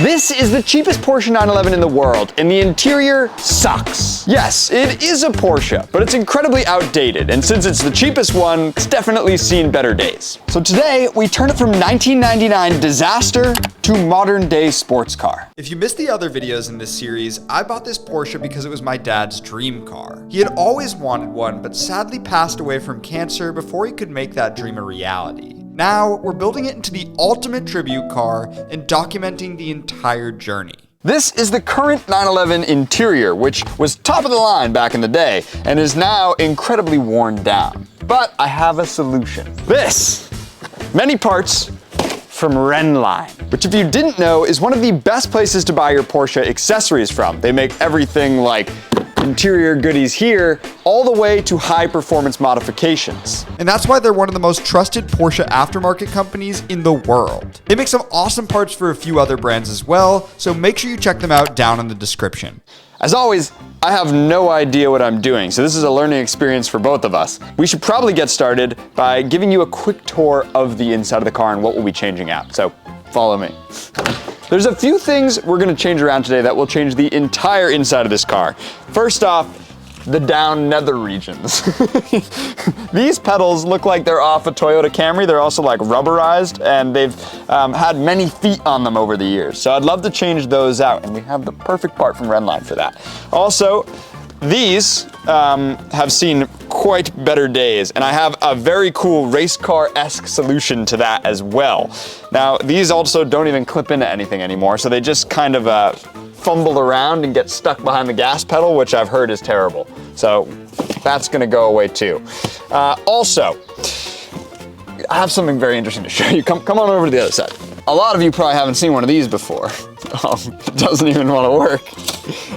This is the cheapest Porsche 911 in the world, and the interior sucks. Yes, it is a Porsche, but it's incredibly outdated, and since it's the cheapest one, it's definitely seen better days. So today, we turn it from 1999 disaster to modern day sports car. If you missed the other videos in this series, I bought this Porsche because it was my dad's dream car. He had always wanted one, but sadly passed away from cancer before he could make that dream a reality. Now, we're building it into the ultimate tribute car and documenting the entire journey. This is the current 911 interior, which was top of the line back in the day, and is now incredibly worn down. But I have a solution. This, many parts from Renline, which if you didn't know, is one of the best places to buy your Porsche accessories from. They make everything like interior goodies here, all the way to high performance modifications. And that's why they're one of the most trusted Porsche aftermarket companies in the world. They make some awesome parts for a few other brands as well, so make sure you check them out down in the description. As always, I have no idea what I'm doing, so this is a learning experience for both of us. We should probably get started by giving you a quick tour of the inside of the car and what we'll be changing out, so follow me. There's a few things we're gonna change around today that will change the entire inside of this car. First off, the down nether regions. These pedals look like they're off a Toyota Camry. They're also like rubberized, and they've had many feet on them over the years. So I'd love to change those out, and we have the perfect part from Renline for that. Also, these have seen quite better days, and I have a very cool race car-esque solution to that as well. Now, these also don't even clip into anything anymore, so they just kind of fumble around and get stuck behind the gas pedal, which I've heard is terrible. So that's gonna go away too. Also, I have something very interesting to show you. Come on over to the other side. A lot of you probably haven't seen one of these before. It doesn't even want to work.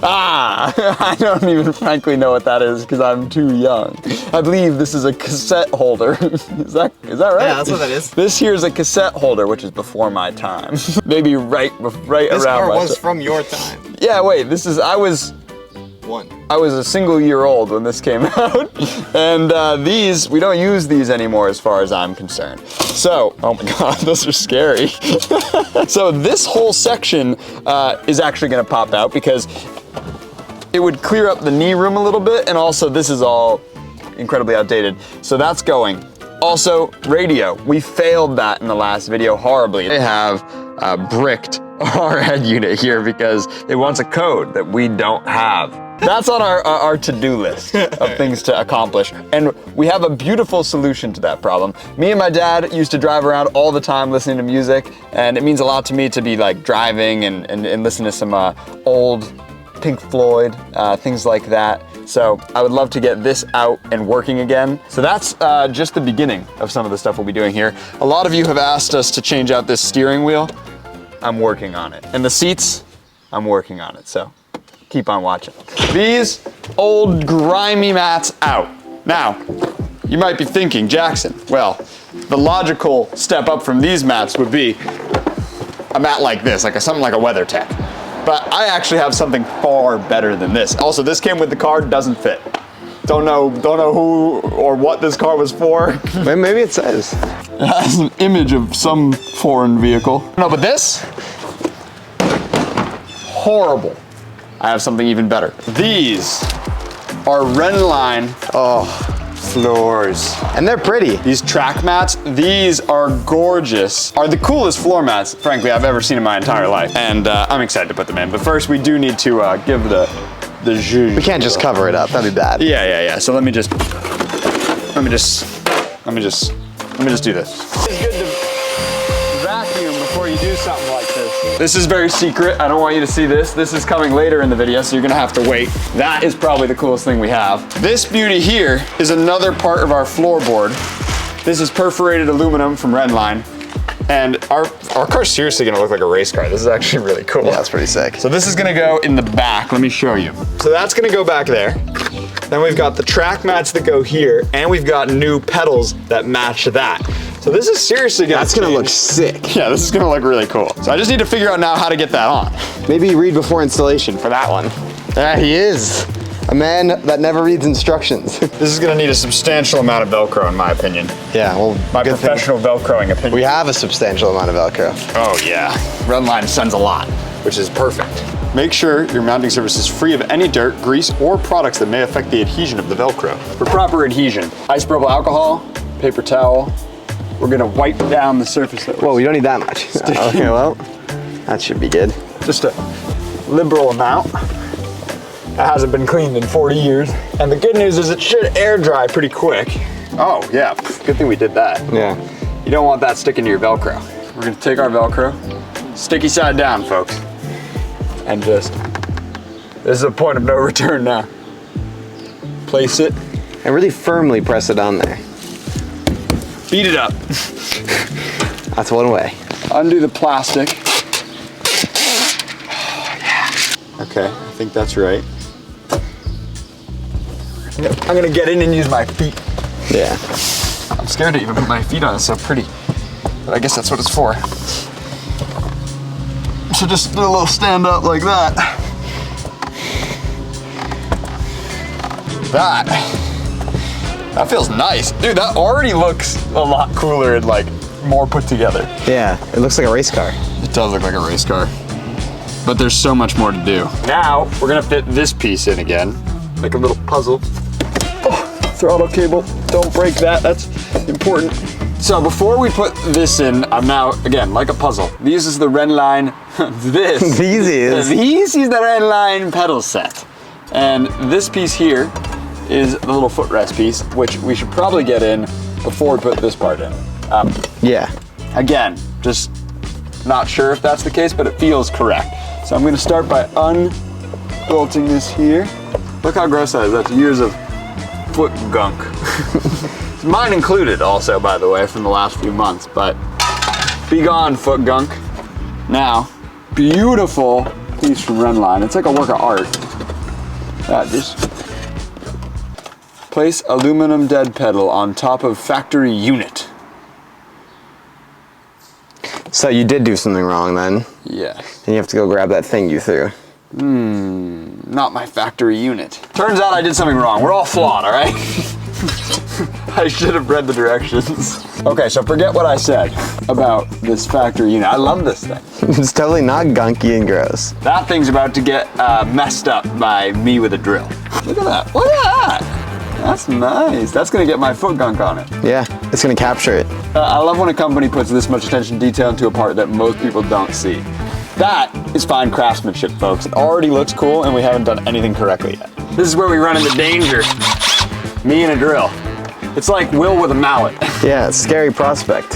I don't even frankly know what that is because I'm too young. I believe this is a cassette holder. Is that right? Yeah, that's what that is. This here is a cassette holder, which is before my time. Maybe right This around car my was time. from your time. Yeah, wait, I was a single year old when this came out, and these, we don't use these anymore as far as I'm concerned. So, oh my God, those are scary. So this whole section is actually gonna pop out because it would clear up the knee room a little bit, and also this is all incredibly outdated. So that's going. Also, radio. We failed that in the last video horribly. They have bricked our head unit here because it wants a code that we don't have. That's on our to-do list of things to accomplish. And we have a beautiful solution to that problem. Me and my dad used to drive around all the time listening to music, and it means a lot to me to be like driving and listen to some old Pink Floyd, things like that. So I would love to get this out and working again. So that's just the beginning of some of the stuff we'll be doing here. A lot of you have asked us to change out this steering wheel. I'm working on it. And the seats, I'm working on it, so keep on watching. These old grimy mats out. Now, you might be thinking, Jackson, well, the logical step up from these mats would be a mat like this, something like a WeatherTech. But I actually have something far better than this. Also, this came with the car, doesn't fit. Don't know who or what this car was for. Maybe it says. It has an image of some foreign vehicle. No, but this, horrible. I have something even better. These are Renline floors. And they're pretty. These track mats, these are gorgeous. Are the coolest floor mats, frankly, I've ever seen in my entire life. And I'm excited to put them in. But first, we do need to give the zhuzh. We can't just cover it up, that'd be bad. Yeah. So let me just do this. It's good to vacuum before you do something like this. This is very secret. I don't want you to see this. This is coming later in the video, so you're gonna have to wait. That is probably the coolest thing we have. This beauty here is another part of our floorboard. This is perforated aluminum from Renline. And our car's seriously gonna look like a race car. This is actually really cool. Yeah, that's pretty sick. So this is gonna go in the back. Let me show you. So that's gonna go back there. Then we've got the track mats that go here, and we've got new pedals that match that. So this is seriously gonna That's gonna look sick. Yeah, this is gonna look really cool. So I just need to figure out now how to get that on. Maybe read before installation for that one. There he is. A man that never reads instructions. This is gonna need a substantial amount of Velcro in my opinion. Yeah, well, My professional Velcroing opinion. we have a substantial amount of Velcro. Oh yeah, Renline sends a lot. which is perfect. Make sure your mounting surface is free of any dirt, grease, or products that may affect the adhesion of the Velcro. For proper adhesion, isopropyl alcohol, paper towel. We're gonna wipe down the surface. Whoa, we don't need that much. Okay, well, that should be good. Just a liberal amount. It hasn't been cleaned in 40 years. And the good news is it should air dry pretty quick. Oh yeah, good thing we did that. Yeah. You don't want that sticking to your Velcro. We're gonna take our Velcro, sticky side down, folks. And just, this is a point of no return now. Place it. And really firmly press it on there. Beat it up. That's one way. Undo the plastic. Oh, yeah. Okay, I think that's right. I'm gonna get in and use my feet. Yeah. I'm scared to even put my feet on, it's so pretty. But I guess that's what it's for. So just do a little stand up like that. That feels nice. Dude, that already looks a lot cooler and like more put together. Yeah, it looks like a race car. It does look like a race car. But there's so much more to do. Now, we're gonna fit this piece in again, like a little puzzle. Oh, throttle cable, don't break that, that's important. So before we put this in, I'm now, again, like a puzzle. This is the Renline, this is the Renline pedal set. And this piece here is the little footrest piece, which we should probably get in before we put this part in. Yeah. Again, just not sure if that's the case, but it feels correct. So I'm gonna start by unbolting this here. Look how gross that is, that's years of foot gunk. Mine included also, by the way, from the last few months, but be gone, foot gunk. Now, beautiful piece from Renline. It's like a work of art. Just place aluminum dead pedal on top of factory unit. So you did do something wrong then? Yeah. And you have to go grab that thing you threw. Not my factory unit. Turns out I did something wrong. We're all flawed, all right? I should have read the directions. Okay, so forget what I said about this factory unit. I love this thing. It's totally not gunky and gross. That thing's about to get messed up by me with a drill. Look at that. Look at that. That's nice. That's gonna get my foot gunk on it. Yeah, it's gonna capture it. I love when a company puts this much attention to detail into a part that most people don't see. That is fine craftsmanship, folks. It already looks cool and we haven't done anything correctly yet. This is where we run into danger. Me and a drill. It's like Will with a mallet. Yeah, it's a scary prospect.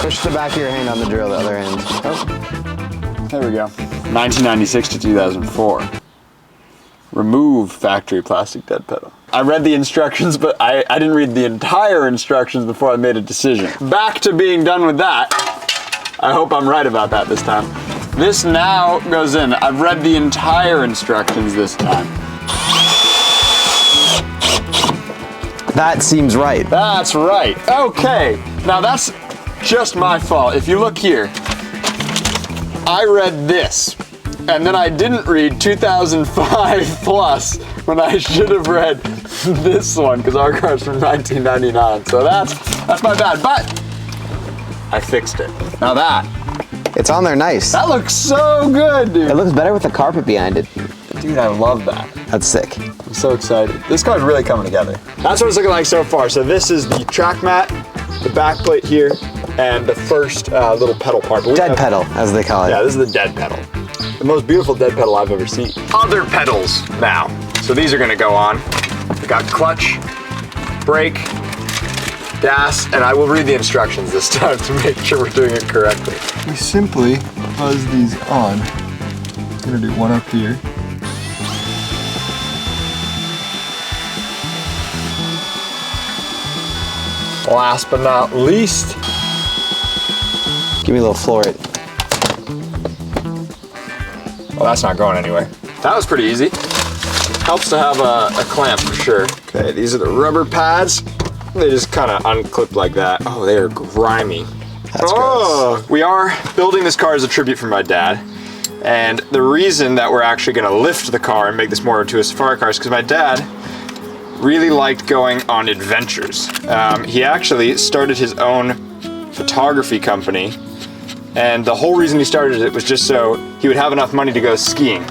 Push the back of your hand on the drill, the other end. Oh. There we go. 1996 to 2004. Remove factory plastic dead pedal. I read the instructions, but I didn't read the entire instructions before I made a decision. Back to being done with that. I hope I'm right about that this time. This now goes in. I've read the entire instructions this time. That seems right. That's right. Okay. Now that's just my fault. If you look here, I read this, and then I didn't read 2005 plus when I should have read this one because our car's from 1999. So that's my bad, but I fixed it. Now It's on there nice. that looks so good, dude. It looks better with the carpet behind it. Dude, I love that. That's sick. I'm so excited. This car's really coming together. That's what it's looking like so far. So this is the track mat, the back plate here, and the first little pedal part. Dead pedal, as they call it. Yeah, this is the dead pedal. The most beautiful dead pedal I've ever seen. Other pedals now. So these are gonna go on. We got clutch, brake, gas, and I will read the instructions this time to make sure we're doing it correctly. We simply buzz these on. I'm gonna do one up here. Last but not least, Give me a little floor it. well, that's not going anywhere. That was pretty easy. Helps to have a clamp for sure. Okay, these are the rubber pads. They just kind of unclip like that. Oh, they are grimy. That's gross. We are building this car as a tribute for my dad. And the reason that we're actually gonna lift the car and make this more into a safari car is because my dad really liked going on adventures. He actually started his own photography company. And the whole reason he started it was just so he would have enough money to go skiing,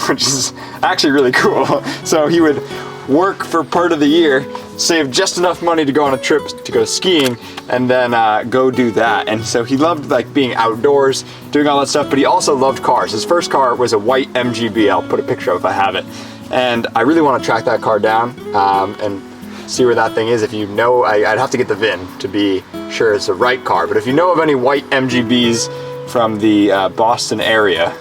which is actually really cool. So he would work for part of the year, save just enough money to go on a trip to go skiing, and then go do that. And so he loved like being outdoors, doing all that stuff, but he also loved cars. His first car was a white MGB. I'll put a picture of it if I have it. And I really want to track that car down and see where that thing is. If you know, I'd have to get the VIN to be sure it's the right car. But if you know of any white MGBs from the Boston area,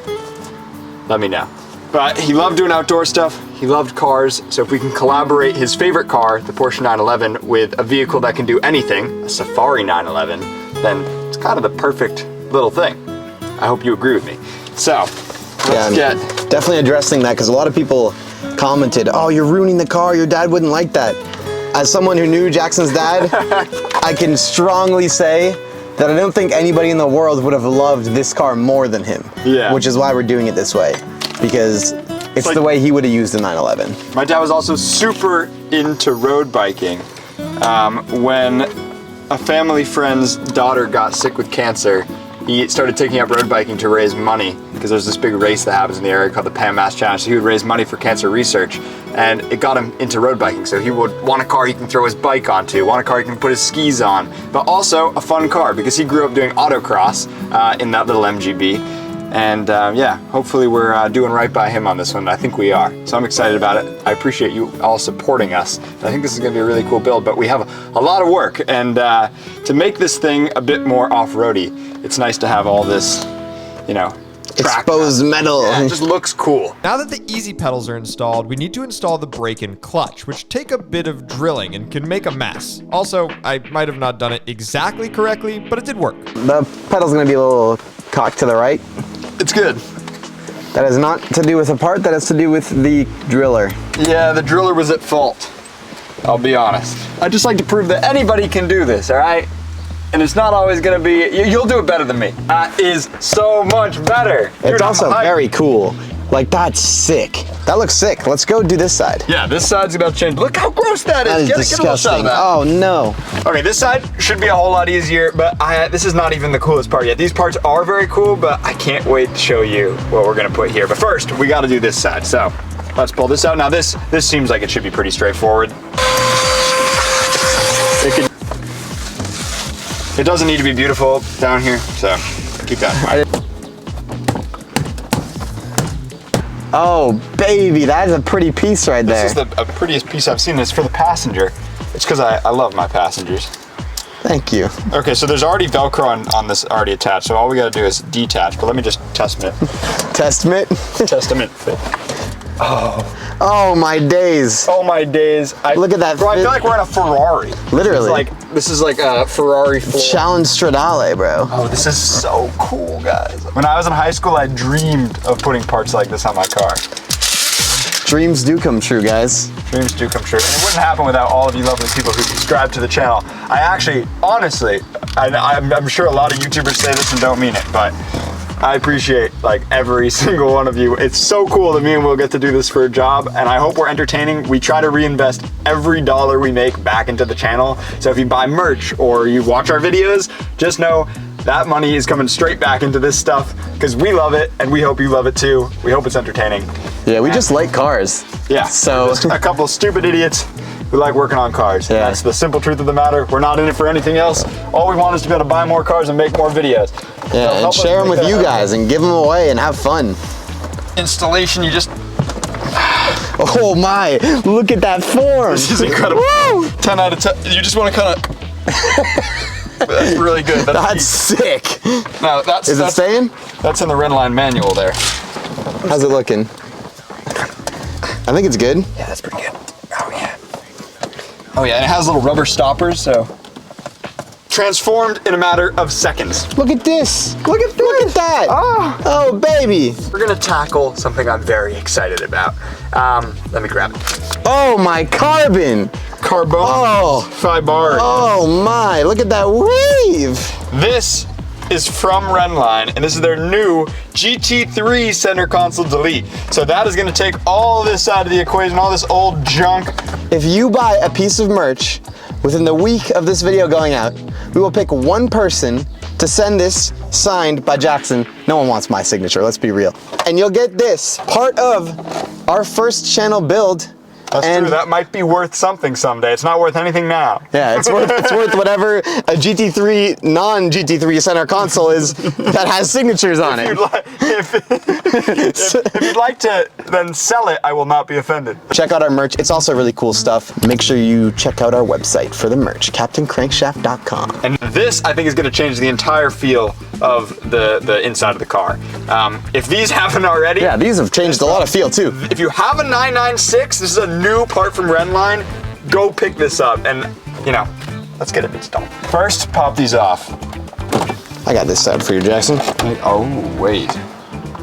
let me know. But he loved doing outdoor stuff. He loved cars. So if we can collaborate his favorite car, the Porsche 911, with a vehicle that can do anything, a Safari 911, then it's kind of the perfect little thing. I hope you agree with me. So let's definitely addressing that, because a lot of people commented, oh, you're ruining the car, your dad wouldn't like that. As someone who knew Jackson's dad, I can strongly say that I don't think anybody in the world would have loved this car more than him. Yeah. Which is why we're doing it this way, because it's like the way he would have used the 911. My dad was also super into road biking. When a family friend's daughter got sick with cancer, he started taking up road biking to raise money, because there's this big race that happens in the area called the Pan Mass Challenge. So he would raise money for cancer research, and it got him into road biking. So he would want a car he can throw his bike onto, want a car he can put his skis on, but also a fun car, because he grew up doing autocross in that little MGB. And yeah, hopefully we're doing right by him on this one. I think we are. So I'm excited about it. I appreciate you all supporting us. I think this is gonna be a really cool build, but we have a lot of work. And to make this thing a bit more off-roady, it's nice to have all this, you know, exposed metal. Yeah, it just looks cool. Now that the easy pedals are installed, we need to install the brake and clutch, which take a bit of drilling and can make a mess. Also, I might have not done it exactly correctly, but it did work. The pedal's gonna be a little cocked to the right. It's good. That is not to do with the part, that is to do with the driller. Yeah, the driller was at fault. I'll be honest. I just like to prove that anybody can do this, all right? And it's not always gonna be, you'll do it better than me. That is so much better. It's also very cool. Like, that's sick. That looks sick. Let's go do this side. Yeah, this side's about to change. Look how gross that is. That is disgusting. Get a oh no. Okay, this side should be a whole lot easier, but this is not even the coolest part yet. These parts are very cool, but I can't wait to show you what we're gonna put here. But first, we gotta do this side. So let's pull this out. Now this seems like it should be pretty straightforward. It doesn't need to be beautiful down here, so keep that in mind. Oh, baby, that is a pretty piece right there. This is the prettiest piece I've seen. It's for the passenger. It's because I love my passengers. Thank you. Okay, so there's already Velcro on this already attached, so all we gotta do is detach, but let me just testament. Testament? Testament fit. Oh my days. Oh my days. Look at that. Bro, I feel like we're in a Ferrari. Literally. This is like a Ferrari floor. Challenge Stradale, bro. Oh, this is so cool, guys. When I was in high school, I dreamed of putting parts like this on my car. Dreams do come true, guys. Dreams do come true. And it wouldn't happen without all of you lovely people who subscribe to the channel. I actually, honestly, I'm sure a lot of YouTubers say this and don't mean it, but I appreciate like every single one of you. It's so cool that me and Will get to do this for a job, and I hope we're entertaining. We try to reinvest every dollar we make back into the channel. So if you buy merch or you watch our videos, just know that money is coming straight back into this stuff, because we love it and we hope you love it too. We hope it's entertaining. Yeah, we just like cars. Yeah, so just a couple of stupid idiots who like working on cars. Yeah. That's the simple truth of the matter. We're not in it for anything else. All we want is to be able to buy more cars and make more videos. Yeah, so and share them with you guys and give them away and have fun. Installation, you just... Oh my, look at that form. This is incredible. Woo! 10 out of 10. You just want to kind of... That's really good. That's sick. No, Is it staying? That's in the Redline manual there. How's it looking? I think it's good. Yeah, that's pretty good. Oh yeah. Oh yeah, and it has little rubber stoppers, so. Transformed in a matter of seconds. Look at this. Look at that. Oh, baby. We're gonna tackle something I'm very excited about. Let me grab it. Oh, my carbon. Carbon fiber. Oh my, look at that weave. This is from Redline, and this is their new GT3 center console delete. So that is gonna take all this out of the equation, all this old junk. If you buy a piece of merch within the week of this video going out, we will pick one person to send this signed by Jackson. No one wants my signature, let's be real. And you'll get this, part of our first channel build. That's true, that might be worth something someday. It's not worth anything now. Yeah, it's worth whatever a GT3, non-GT3 center console is that has signatures on it. If you'd like to then sell it, I will not be offended. Check out our merch, it's also really cool stuff. Make sure you check out our website for the merch, CaptainCrankshaft.com. And this, I think, is gonna change the entire feel of the inside of the car. If these haven't already. Yeah, these have changed a lot of feel too. If you have a 996, this is a new part from Renline, go pick this up and, you know, let's get it installed. First, pop these off. I got this side for you, Jackson. Oh, wait.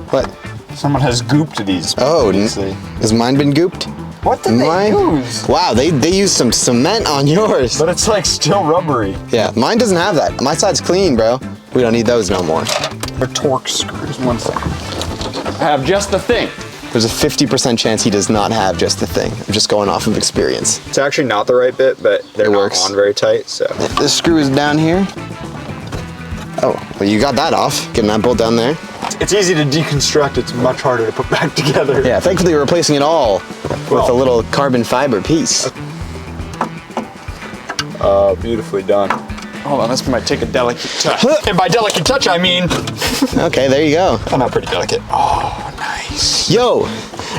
What? Someone has gooped these. Oh, obviously. has mine been gooped? What did they use? Wow, they used some cement on yours. But it's like still rubbery. Yeah, mine doesn't have that. My side's clean, bro. We don't need those no more. They're torque screws. 1 second. I have just the thing. There's a 50% chance he does not have just the thing. I'm just going off of experience. It's actually not the right bit, but they're not works. on very tight, so. This screw is down here. Oh, well you got that off. Getting that bolt down there. It's easy to deconstruct, it's much harder to put back together. Yeah, thankfully we're replacing it all with a little carbon fiber piece. Beautifully done. Hold on, this might take a delicate touch. And by delicate touch, I mean... Okay, there you go. Oh, not pretty delicate. Oh, nice. Yo,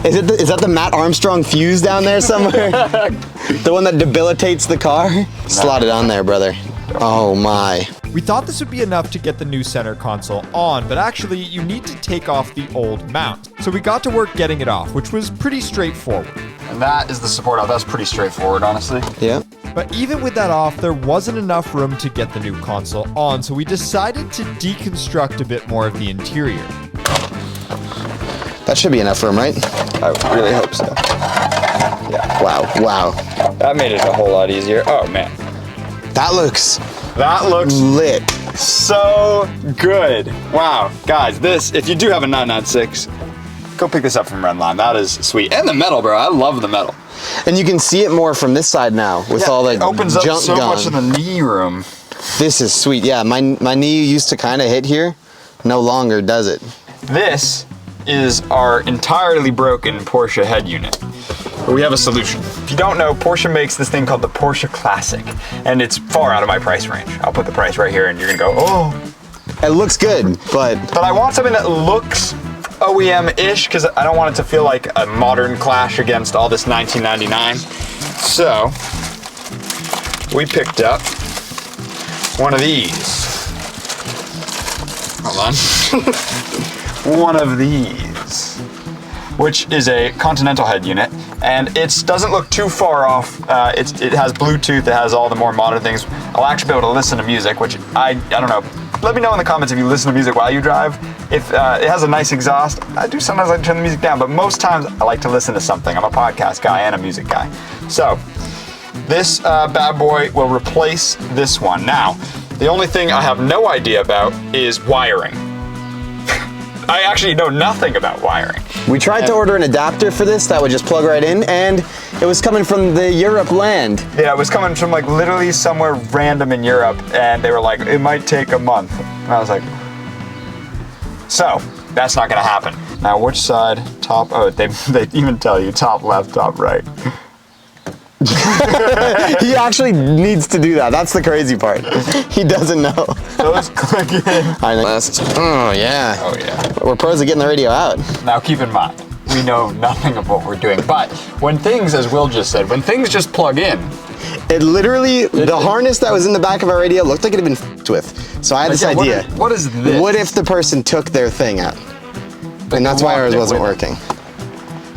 is that the Matt Armstrong fuse down there somewhere? The one that debilitates the car? Slot it on there, brother. Oh my. We thought this would be enough to get the new center console on, but actually you need to take off the old mount. So we got to work getting it off, which was pretty straightforward. And that is the support out. That's pretty straightforward, honestly. Yeah. But even with that off, there wasn't enough room to get the new console on, so we decided to deconstruct a bit more of the interior. That should be enough room, right? I really hope so. Yeah. Wow. That made it a whole lot easier. Oh, man. That looks lit. lit. So good. Wow. Guys, this, if you do have a 996, go pick this up from Renline. That is sweet. And the metal, bro. I love the metal. And you can see it more from this side now with all the it opens up junk so gone. much of the knee room. This is sweet. Yeah, my knee used to kind of hit here. No longer does it. This is our entirely broken Porsche head unit. But we have a solution. If you don't know, Porsche makes this thing called the Porsche Classic, and it's far out of my price range. I'll put the price right here, and you're gonna go, oh. It looks good, but I want something that looks OEM-ish, because I don't want it to feel like a modern clash against all this 1999. So, we picked up one of these. Hold on. One of these, which is a Continental head unit, and it doesn't look too far off. It has Bluetooth, it has all the more modern things. I'll actually be able to listen to music, which I don't know. Let me know in the comments if you listen to music while you drive. If it has a nice exhaust, I do sometimes like to turn the music down, but most times I like to listen to something. I'm a podcast guy and a music guy. So, this bad boy will replace this one. Now, the only thing I have no idea about is wiring. I actually know nothing about wiring. we tried to order an adapter for this that would just plug right in, and it was coming from the Europe land. Yeah, it was coming from like literally somewhere random in Europe, and they were like, it might take a month. And I was like, so, that's not gonna happen. Now, which side? Top, oh, they even tell you top left, top right. He actually needs to do that. That's the crazy part. He doesn't know. Those click in. I think. Oh yeah. Oh yeah. We're pros at getting the radio out. Now keep in mind, we know nothing of what we're doing, but when things, as Will just said, when things just plug in. It literally, the harness that was in the back of our radio looked like it had been f***ed with. So I had this idea. What is this? What if the person took their thing out? And that's why ours wasn't working.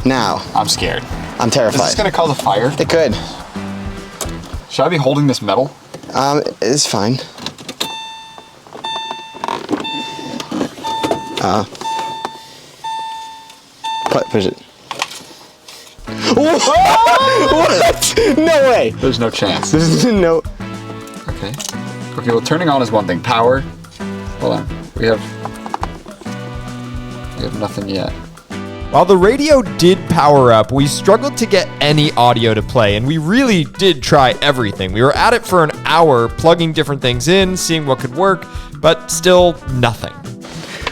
Now. I'm scared. I'm terrified. Is this gonna cause a fire? It could. Should I be holding this metal? It's fine. Push it. What? No way. There's no chance. There's no. Okay. Okay, well, turning on is one thing. Power. Hold on. We have nothing yet. While the radio did power up, we struggled to get any audio to play, and we really did try everything. We were at it for an hour, plugging different things in, seeing what could work, but still nothing.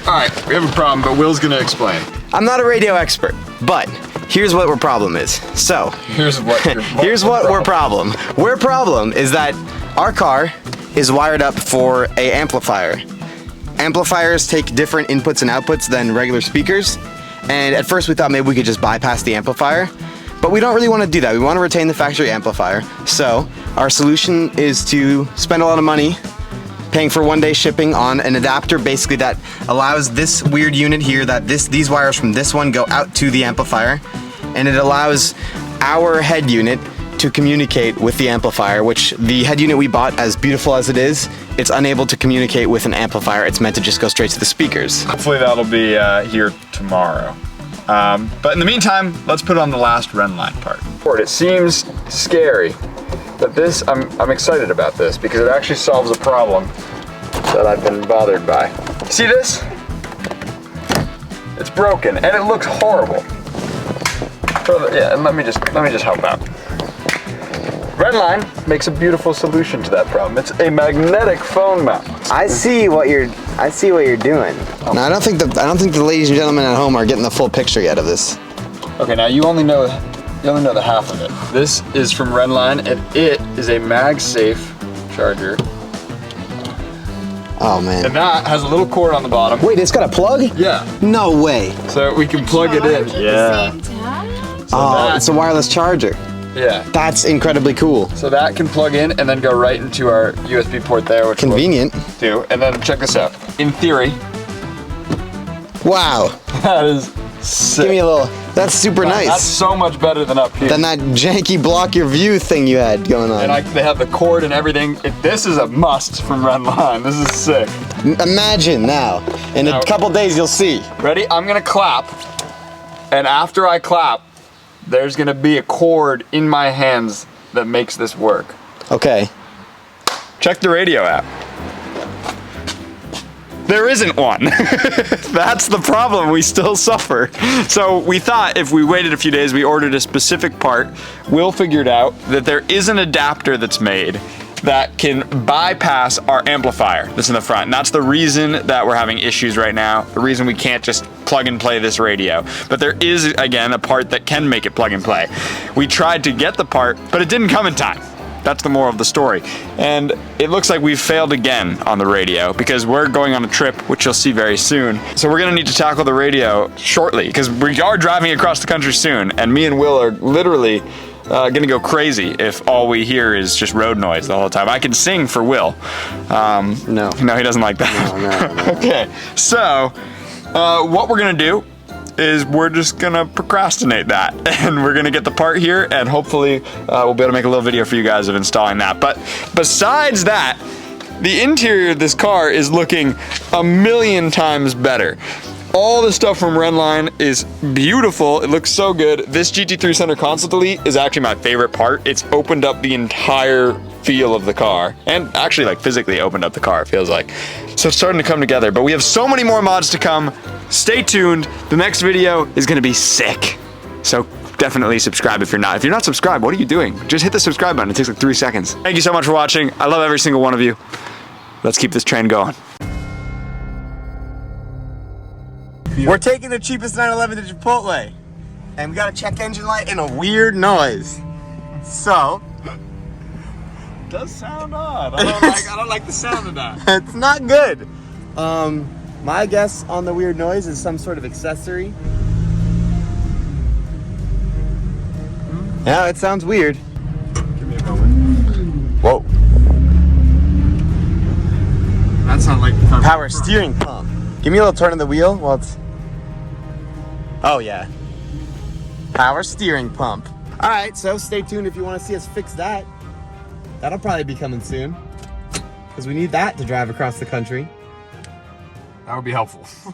All right, we have a problem, but Will's gonna explain. I'm not a radio expert, but here's what our problem is. So, Here's what we're problem. We're problem is that our car is wired up for a amplifier. Amplifiers take different inputs and outputs than regular speakers. And at first we thought maybe we could just bypass the amplifier, but we don't really want to do that. We want to retain the factory amplifier. So our solution is to spend a lot of money paying for one-day shipping on an adapter basically that allows this weird unit here that these wires from this one go out to the amplifier, and it allows our head unit to communicate with the amplifier, which the head unit we bought, as beautiful as it is, it's unable to communicate with an amplifier. It's meant to just go straight to the speakers. Hopefully that'll be here tomorrow. But in the meantime, let's put on the last Renline part. It seems scary, but this, I'm excited about this because it actually solves a problem that I've been bothered by. See this? It's broken and it looks horrible. Yeah, and let me just help out. Renline makes a beautiful solution to that problem. It's a magnetic phone mount. I see what you're doing. Now I don't think the ladies and gentlemen at home are getting the full picture yet of this. Okay, now you only know the half of it. This is from Renline, and it is a MagSafe charger. Oh man. And that has a little cord on the bottom. Wait, it's got a plug? Yeah. No way. So we can plug it in. Yeah. Oh, it's a wireless charger. Yeah. That's incredibly cool. So that can plug in and then go right into our USB port there, which convenient. We'll do. And then check this out. In theory, wow. That is sick. Give me a little. That's super nice. That's so much better than up here. Than that janky block your view thing you had going on. And they have the cord and everything. This is a must from Renline. This is sick. Imagine now. In a couple days you'll see. Ready? I'm gonna clap. And after I clap, there's gonna be a cord in my hands that makes this work. Okay. Check the radio app. There isn't one. That's the problem, we still suffer. So we thought if we waited a few days, we ordered a specific part, Will figured out that there is an adapter that's made that can bypass our amplifier that's in the front. And that's the reason that we're having issues right now, the reason we can't just plug and play this radio. But there is, again, a part that can make it plug and play. We tried to get the part, but it didn't come in time. That's the moral of the story. And it looks like we've failed again on the radio because we're going on a trip, which you'll see very soon. So we're gonna need to tackle the radio shortly because we are driving across the country soon, and me and Will are literally gonna go crazy if all we hear is just road noise the whole time. I can sing for Will. No, he doesn't like that. No. Okay, so what we're gonna do is we're just gonna procrastinate that, and we're gonna get the part here, and hopefully we'll be able to make a little video for you guys of installing that. But besides that, the interior of this car is looking a million times better. All the stuff from Renline is beautiful. It looks so good. This GT3 center console delete is actually my favorite part. It's opened up the entire feel of the car, and actually like physically opened up the car, it feels like. So it's starting to come together, but we have so many more mods to come. Stay tuned. The next video is gonna be sick. So definitely subscribe if you're not. If you're not subscribed, what are you doing? Just hit the subscribe button. It takes like 3 seconds. Thank you so much for watching. I love every single one of you. Let's keep this train going. We're taking the cheapest 911 to Chipotle, and we got a check engine light and a weird noise. So, It does sound odd. I don't like the sound of that. it's not good. My guess on the weird noise is some sort of accessory. Yeah, it sounds weird. Give me a moment. Whoa. That sounds like Power steering pump. Give me a little turn of the wheel while it's... Oh yeah. Power steering pump. All right, so stay tuned if you want to see us fix that. That'll probably be coming soon, because we need that to drive across the country. That would be helpful.